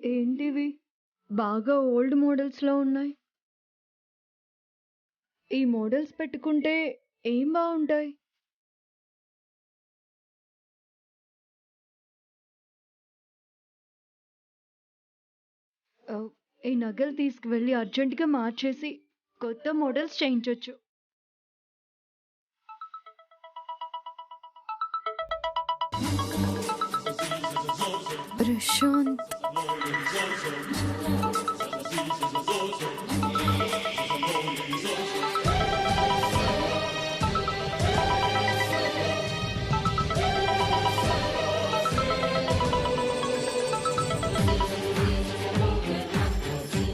ఏంటివి? బాగా ఓల్డ్ మోడల్స్‌లో ఉన్నాయి. ఈ మోడల్స్ పెట్టుకుంటే ఏం బావుంటాయి? ఆహ్, ఈ నగలు తీసుకువెళ్ళి అర్జెంట్‌గా మార్చేసి కొత్త మోడల్స్ చేయించొచ్చు. ప్రశాంత్.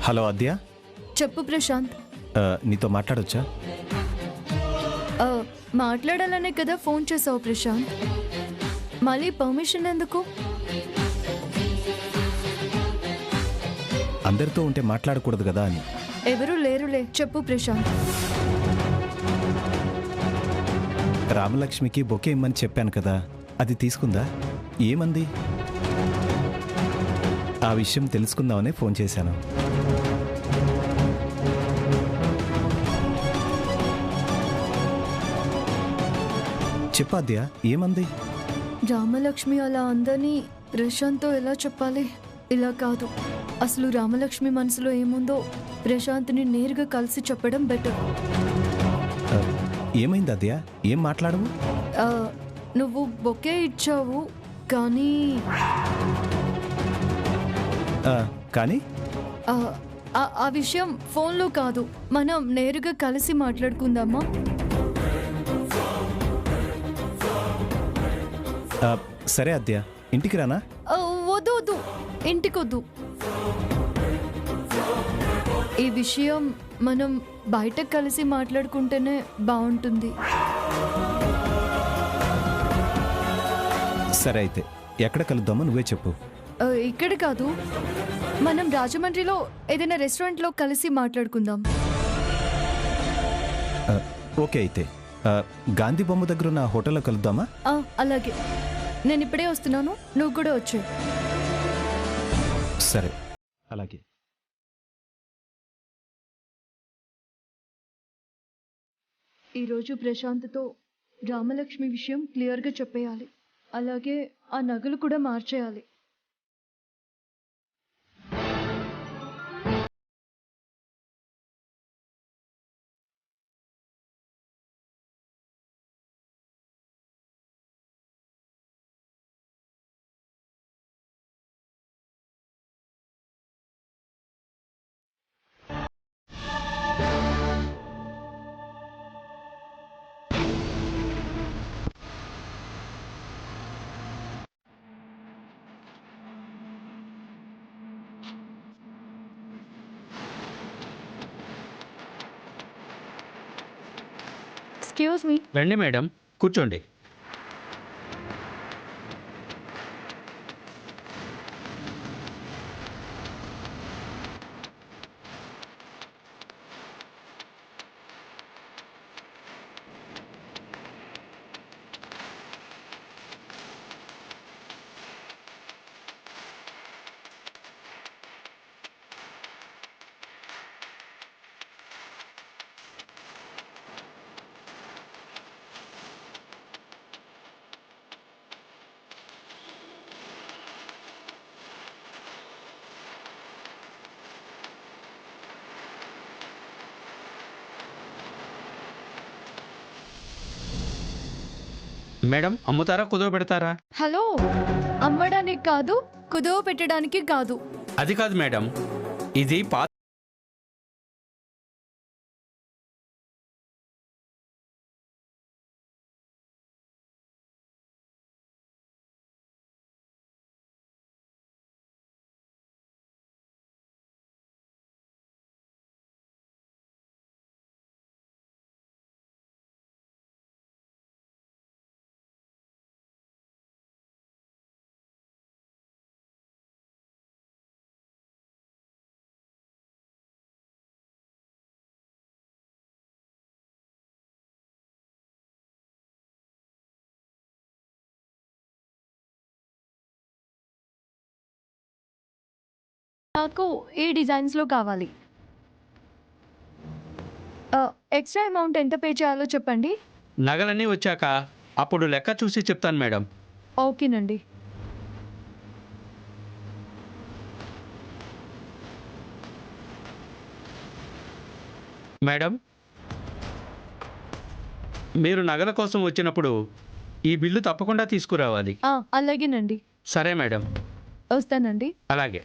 హలో అద్య. చెప్పు ప్రశాంత్. నీతో మాట్లాడొచ్చా? మాట్లాడాలనే కదా ఫోన్ చేసావు ప్రశాంత్. మళ్ళీ పర్మిషన్ ఎందుకు? అందరితో ఉంటే మాట్లాడకూడదు కదా అని. ఎవరూ లేరులే, చెప్పు ప్రశాంత్. రామలక్ష్మికి బొకే ఇమ్మని చెప్పాను కదా, అది తీసుకుందా? ఏమంది? ఆ విషయం తెలుసుకుందామని ఫోన్ చేశాను. చెప్పాద్యా, ఏమంది? రామలక్ష్మి అలా అందని ప్రశాంత్తో ఎలా చెప్పాలి? ఇలా కాదు, అసలు రామలక్ష్మి మనసులో ఏముందో ప్రశాంత్ని నేరుగా కలిసి చెప్పడం బెటర్. ఆ, ఏమైంది అద్య? ఏం మాట్లాడవు? నువ్వు బొకే ఇచ్చావు కానీ కానీ ఆ విషయం ఫోన్లో కాదు, మనం నేరుగా కలిసి మాట్లాడుకుందామా? సరే అద్య, ఇంటికి రానా? వద్దు వద్దు, ఇంటికొద్దు. ఈ విషయం మనం బయట కలిసి మాట్లాడుకుంటేనే బాగుంటుంది. సరే అయితే ఎక్కడ కలుద్దామో నువ్వే చెప్పు. ఇక్కడ కాదు, మనం రాజమండ్రిలో ఏదైనా రెస్టారెంట్లో కలిసి మాట్లాడుకుందాం. ఓకే అయితే గాంధీ బొమ్మ దగ్గర ఉన్న హోటల్లో కలుద్దామా? అలాగే, నేను ఇప్పుడే వస్తున్నాను, నువ్వు కూడా వచ్చే. సరే అలాగే. ఈరోజు ప్రశాంత్తో రామలక్ష్మి విషయం క్లియర్గా చెప్పేయాలి. అలాగే ఆ నగలు కూడా మార్చేయాలి. Excuse me. రండి మేడం, కూర్చోండి. మేడం, అమ్ముతారా కుదువ పెడతారా? హలో, అమ్మడానికి కాదు, కుదువ పెట్టడానికి కాదు. అది కాదు మేడం, ఇది పాత నాకు ఈ డిజైన్స్లో కావాలి. ఎక్స్ట్రా అమౌంట్ ఎంత పే చేయాలో చెప్పండి. నగలన్నీ వచ్చాక అప్పుడు లెక్క చూసి చెప్తాను మేడం. ఓకేనండి. మేడం, మీరు నగల కోసం వచ్చినప్పుడు ఈ బిల్లు తప్పకుండా తీసుకురావాలి. అలాగేనండి. సరే మేడం. వస్తానండి. అలాగే.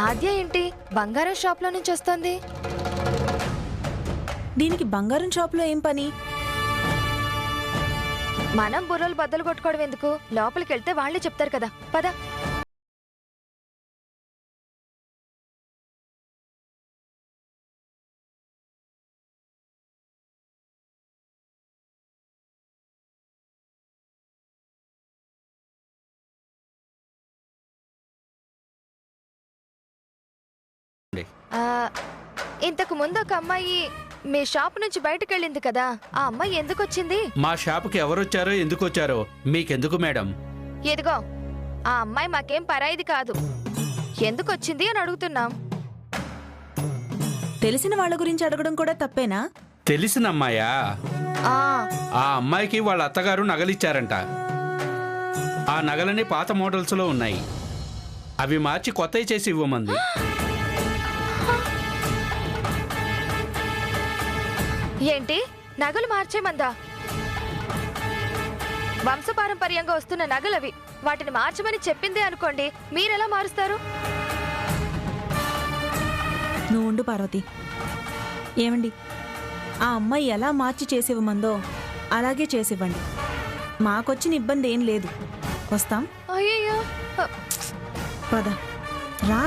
ఆద్య ఏంటి బంగారం షాప్లో నుంచి వస్తుంది? దీనికి బంగారం షాప్లో ఏం పని? మనం బుర్రలు బద్దలు కొట్టుకోవడం ఎందుకు? లోపలికి వెళ్తే వాళ్ళే చెప్తారు కదా, పద. ఇంతకు ముందు ఒక అమ్మాయి మీ షాప్ నుంచి బయటకు వెళ్ళింది కదా, ఆ అమ్మాయి ఎందుకు వచ్చింది? మా షాపుకి ఎవరొచ్చారో ఎందుకు వచ్చారో మీకెందుకు మేడం? ఎదుగో, ఆ అమ్మాయి మాకేం పరాయిది కాదు. ఎందుకు వచ్చింది అని అడుగుతున్నాం. తెలిసిన వాళ్ళ గురించి అడగడం కూడా తప్పేనా? తెలిసిన అమ్మాయా? ఆ ఆ అమ్మాయికి వాళ్ళ అత్తగారు నగలిచ్చారంట. ఆ నగలని పాత మోడల్స్లో ఉన్నాయి. అవి మార్చి కొత్తవి చేసి ఇవ్వమంది. ఏంటి, నగలు మార్చేమందా? వంశపారంపర్యంగా వస్తున్న నగలవి, వాటిని మార్చమని చెప్పిందే అనుకోండి, మీరెలా మారుస్తారు? నువ్వు ఉండు పార్వతి. ఏమండి, ఆ అమ్మాయి ఎలా మార్చి చేసివ్వమందో అలాగే చేసివ్వండి. మాకొచ్చిన ఇబ్బంది ఏం లేదు. వస్తాం. అయ్యయ్యో, పద రా.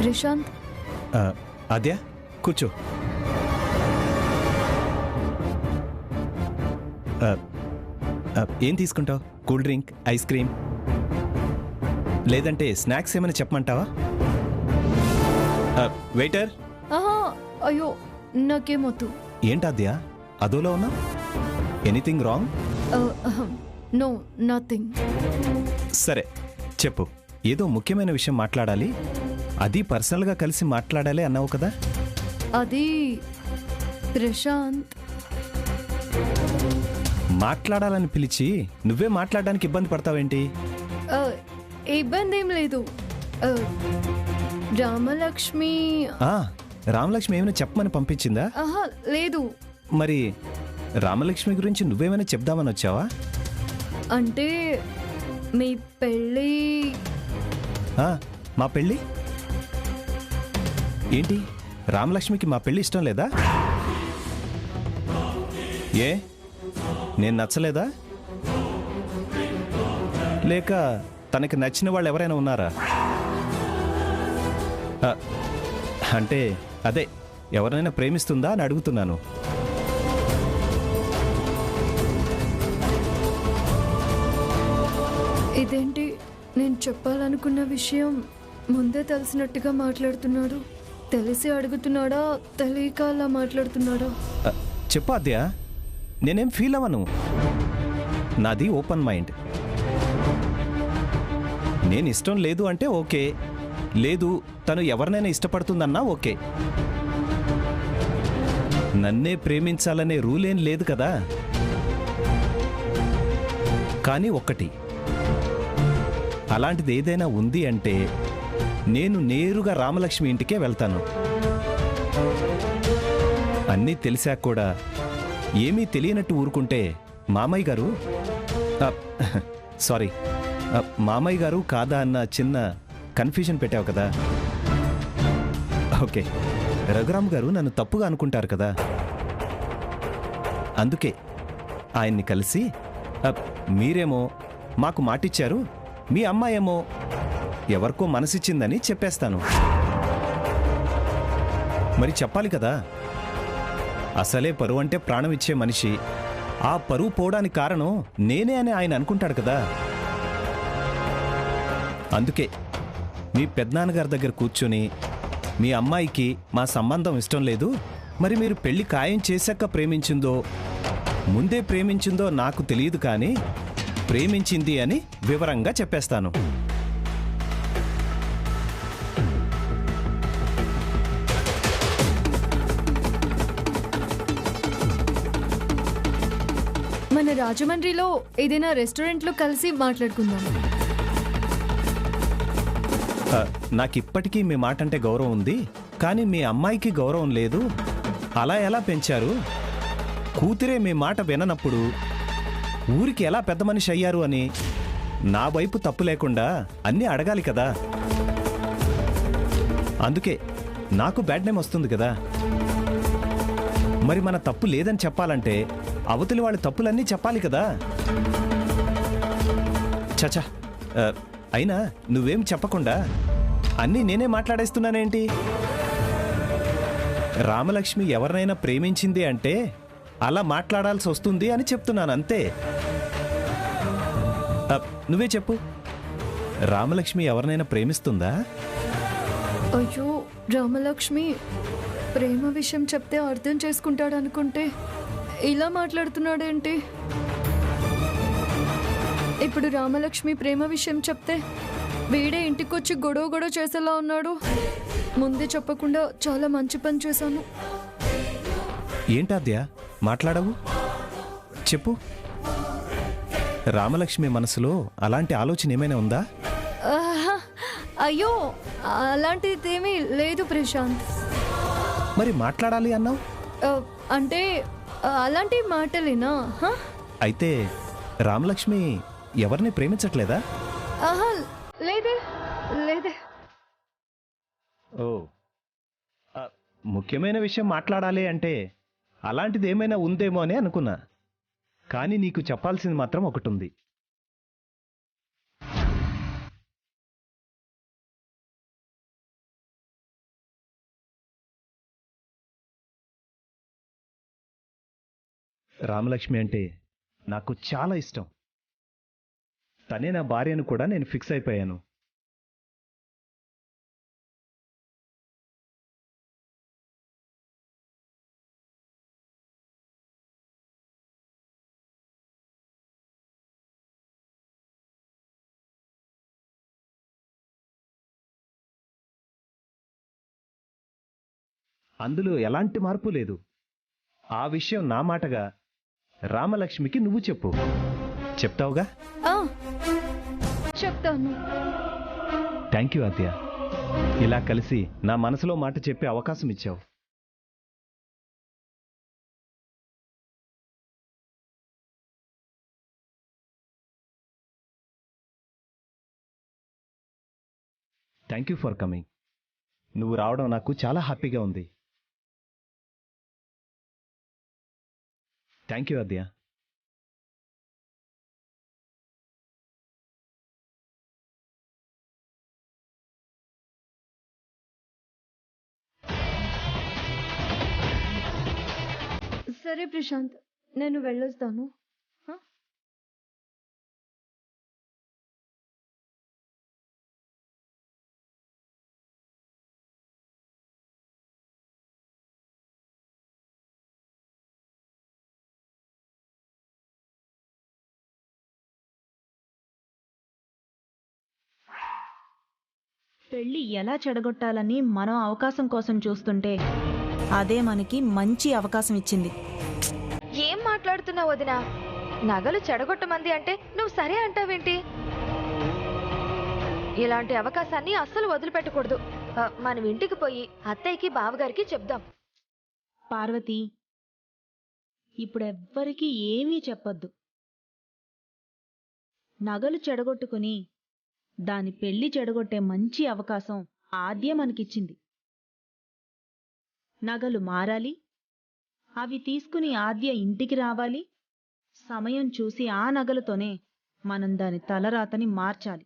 ప్రశాంత్, ఆద్య కూర్చో. ఏం తీసుకుంటావు? కూల్ డ్రింక్, ఐస్ క్రీమ్, లేదంటే స్నాక్స్ ఏమైనా చెప్పమంటావా? వెయిటర్. అయ్యో నాకేమొద్దు. ఏంటాద్య అదోలో ఉన్నా? Anything wrong? No, nothing. సరే చెప్పు, ఏదో ముఖ్యమైన విషయం మాట్లాడాలి, అది పర్సనల్గా కలిసి మాట్లాడాలి అన్నావు కదా? అది ప్రశాంత్. మాట్లాడాలని పిలిచి నువ్వే మాట్లాడడానికి ఇబ్బంది పడతావేంటి? ఇబ్బంది ఏం లేదు. రామలక్ష్మి రామలక్ష్మి ఏమైనా చెప్పమని పంపించిందా? లేదు. మరి రామలక్ష్మి గురించి నువ్వేమైనా చెప్దామని వచ్చావా? అంటే మీ పెళ్ళి. మా పెళ్ళి ఏంటి? రామలక్ష్మికి మా పెళ్ళి ఇష్టం లేదా? ఏ, నేను నచ్చలేదా? లేక తనకి నచ్చిన వాళ్ళు ఎవరైనా ఉన్నారా? ఆ, అంటే అదే ఎవరినైనా ప్రేమిస్తుందా అని అడుగుతున్నాను. ఇదేంటి, నేను చెప్పాలనుకున్న విషయం ముందే తెలిసినట్టుగా మాట్లాడుతున్నాడు. తెలిసి అడుగుతున్నాడా, తెలియక అలా మాట్లాడుతున్నాడా? ఆ, చెప్పు ఆద్య, నేనేం ఫీల్ అవ్వను. నాది ఓపెన్ మైండ్. నేను ఇష్టం లేదు అంటే ఓకే, లేదు తను ఎవరినైనా ఇష్టపడుతుందన్నా ఓకే. నన్నే ప్రేమించాలనే రూల్ ఏం లేదు కదా. కానీ ఒక్కటి, అలాంటిది ఏదైనా ఉంది అంటే నేను నేరుగా రామలక్ష్మి ఇంటికే వెళ్తాను. అన్నీ తెలిసాక కూడా ఏమీ తెలియనట్టు ఊరుకుంటే మామయ్య గారు సారీ మామయ్య గారు కాదా అన్న చిన్న కన్ఫ్యూజన్ పెట్టావు కదా. ఓకే, రఘురామ్ గారు నన్ను తప్పుగా అనుకుంటారు కదా. అందుకే ఆయన్ని కలిసి మీరేమో మాకు మాటిచ్చారు, మీ అమ్మాయేమో ఎవరికో మనసిచ్చిందని చెప్పేస్తాను. మరి చెప్పాలి కదా. అసలే పరువు అంటే ప్రాణం ఇచ్చే మనిషి, ఆ పరువు పోవడానికి కారణం నేనే అని ఆయన అనుకుంటాడు కదా. అందుకే మీ పెద్దనాన్నగారి దగ్గర కూర్చొని మీ అమ్మాయికి మా సంబంధం ఇష్టం లేదు, మరి మీరు పెళ్లి ఖాయం చేశాక ప్రేమించిందో ముందే ప్రేమించిందో నాకు తెలియదు, కానీ ప్రేమించింది అని వివరంగా చెప్పేస్తాను. మన రాజమండ్రిలో ఏదైనా రెస్టారెంట్లో కలిసి మాట్లాడుకుందాం. నాకు ఇప్పటికీ మీ మాట అంటే గౌరవం ఉంది, కానీ మీ అమ్మాయికి గౌరవం లేదు. అలా ఎలా పెంచారు? కూతురే మీ మాట విననప్పుడు ఊరికి ఎలా పెద్ద మనిషి అయ్యారు అని నా వైపు తప్పు లేకుండా అన్నీ అడగాలి కదా. అందుకే నాకు బ్యాడ్ నేమ్ వస్తుంది కదా. మరి మన తప్పు లేదని చెప్పాలంటే అవతలి వాళ్ళ తప్పులన్నీ చెప్పాలి కదా. చచా, అయినా నువ్వేం చెప్పకుండా అన్నీ నేనే మాట్లాడేస్తున్నానేంటి? రామలక్ష్మి ఎవరినైనా ప్రేమించింది అంటే అలా మాట్లాడాల్సి వస్తుంది అని చెప్తున్నాను అంతే. నువ్వే చెప్పు, రామలక్ష్మి ఎవరినైనా ప్రేమిస్తుందా? అయ్యో, రామలక్ష్మి ప్రేమ విషయం చెప్తే అర్థం చేసుకుంటాడు అనుకుంటే ఇలా మాట్లాడుతున్నాడేంటి? ఇప్పుడు రామలక్ష్మి ప్రేమ విషయం చెప్తే వీడే ఇంటికొచ్చి గొడవ చేసేలా ఉన్నాడు. ముందే చెప్పకుండా చాలా మంచి పని చేశాను. ఏంటాద్య మాట్లాడవు? చెప్పు, రామలక్ష్మి మనసులో అలాంటి ఆలోచన ఏమైనా ఉందా? ఆహా, అయ్యో అలాంటిదేమీ లేదు ప్రశాంత్. మరి మాట్లాడాలి అన్నావు? అంటే అలాంటి మాటలేనా? అయితే రామలక్ష్మి ఎవరిని ప్రేమించట్లేదా? ఆహా, లేదే లేదే. ఓ, ముఖ్యమైన విషయం మాట్లాడాలి అంటే అలాంటిది ఏమైనా ఉందేమో అని అనుకున్నా. కానీ నీకు చెప్పాల్సింది మాత్రం ఒకటి ఉంది. రామలక్ష్మి అంటే నాకు చాలా ఇష్టం. తనే నా భార్యను కూడా నేను ఫిక్స్ అయిపోయాను. అందులో ఎలాంటి మార్పు లేదు. ఆ విషయం నా మాటగా రామలక్ష్మికి నువ్వు చెప్పు. చెప్తావుగా? చెప్తాను. థ్యాంక్ యూ ఆద్య, ఇలా కలిసి నా మనసులో మాట చెప్పే అవకాశం ఇచ్చావు. Thank you for coming. నువ్వు రావడం నాకు చాలా హ్యాపీగా ఉంది. థ్యాంక్ యూ ఆద్య. సరే ప్రశాంత్, నేను వెళ్ళొస్తాను. హ? పెళ్లి ఎలా చెడగొట్టాలని మనం అవకాశం కోసం చూస్తుంటే అదే మనకి మంచి అవకాశం ఇచ్చింది. ఏం మాట్లాడుతున్నావు వదినా? నగలు చెడగొట్టమంది అంటే నువ్వు సరే అంటావేంటి? ఇలాంటి అవకాశాన్ని అస్సలు వదిలిపెట్టకూడదు. మనం ఇంటికి పోయి అత్తయ్యకి బావగారికి చెప్దాం. పార్వతి, ఇప్పుడెవ్వరికీ ఏమీ చెప్పొద్దు. నగలు చెడగొట్టుకుని దాని పెళ్లి చెడగొట్టే మంచి అవకాశం ఆద్య మనకిచ్చింది. నగలు మారాలి, అవి తీసుకుని ఆద్య ఇంటికి రావాలి. సమయం చూసి ఆ నగలతోనే మనం దాని తలరాతని మార్చాలి.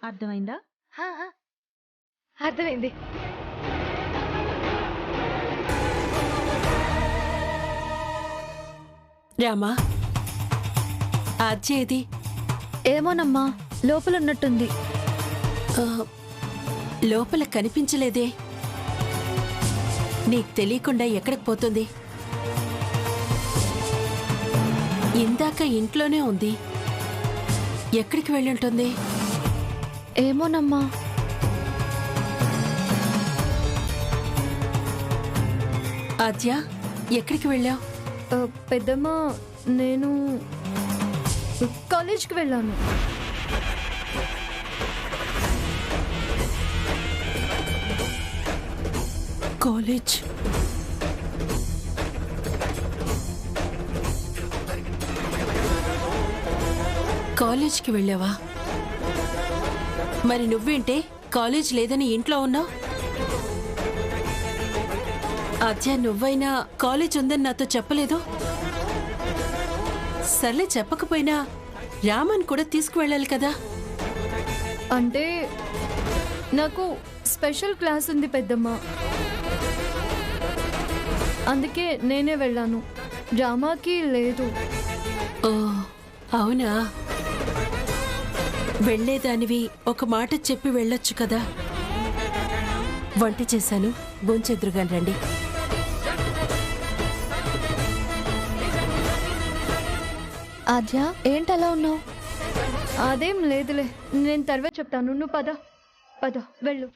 అర్థమైందా? హా, హా. అర్థమైంది. రామా, ఆద్య ఏది? ఏమోనమ్మా, లోపల ఉన్నట్టుంది. ఆ, లోపల కనిపించలేదే. నీకు తెలియకుండా ఎక్కడికి పోతుంది? ఇందాక ఇంట్లోనే ఉంది. ఎక్కడికి వెళ్ళుంటుంది? ఏమోనమ్మా. ఆద్య, ఎక్కడికి వెళ్ళావు? పెద్దమ్మ, నేను కాలేజ్కి వెళ్ళాను. కాలేజ్? కాలేజ్కి వెళ్ళావా? మరి నువ్వేంటే కాలేజ్ లేదని ఇంట్లో ఉన్నావు? ఆద్య, నువ్వైనా కాలేజ్ ఉందని నాతో చెప్పలేదు. సర్లే, చెప్పకపోయినా రామన్ కూడా తీసుకువెళ్ళాలి కదా. అంటే నాకు స్పెషల్ క్లాస్ ఉంది పెద్దమ్మ, అందుకే నేనే వెళ్ళాను. రామాకి లేదు. ఓ అవునా? వెళ్ళేదానివి ఒక మాట చెప్పి వెళ్ళొచ్చు కదా. వంట చేశాను, భోంచెద్దురుగాని రండి. ఆద్య, ఏంటలా ఉన్నావు? అదేం లేదులే, నేను తర్వాత చెప్తాను. నువ్వు పద పద, వెళ్ళు.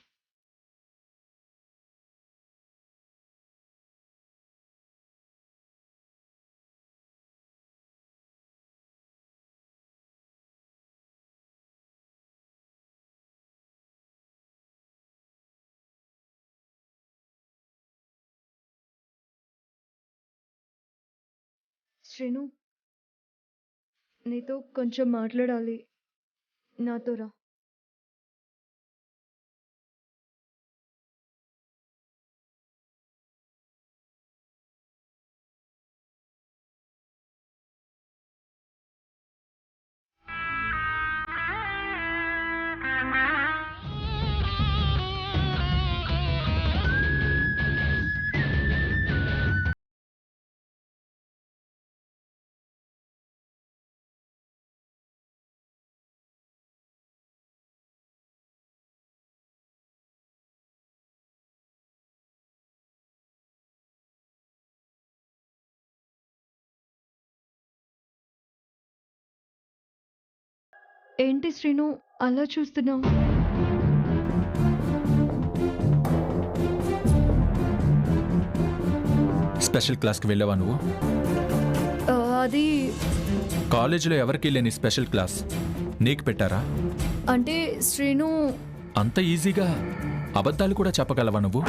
శ్రీను, నీతో కొంచెం మాట్లాడాలి. నాతో రా. ఏంటి శ్రీను అలా చూస్తున్నావు? స్పెషల్ క్లాస్కి వెళ్ళావా నువ్వు? అది కాలేజీలో ఎవరికీ లేని స్పెషల్ క్లాస్ నీకు పెట్టారా? అంటే శ్రీను, అంత ఈజీగా అబద్ధాలు కూడా చెప్పగలవా నువ్వు?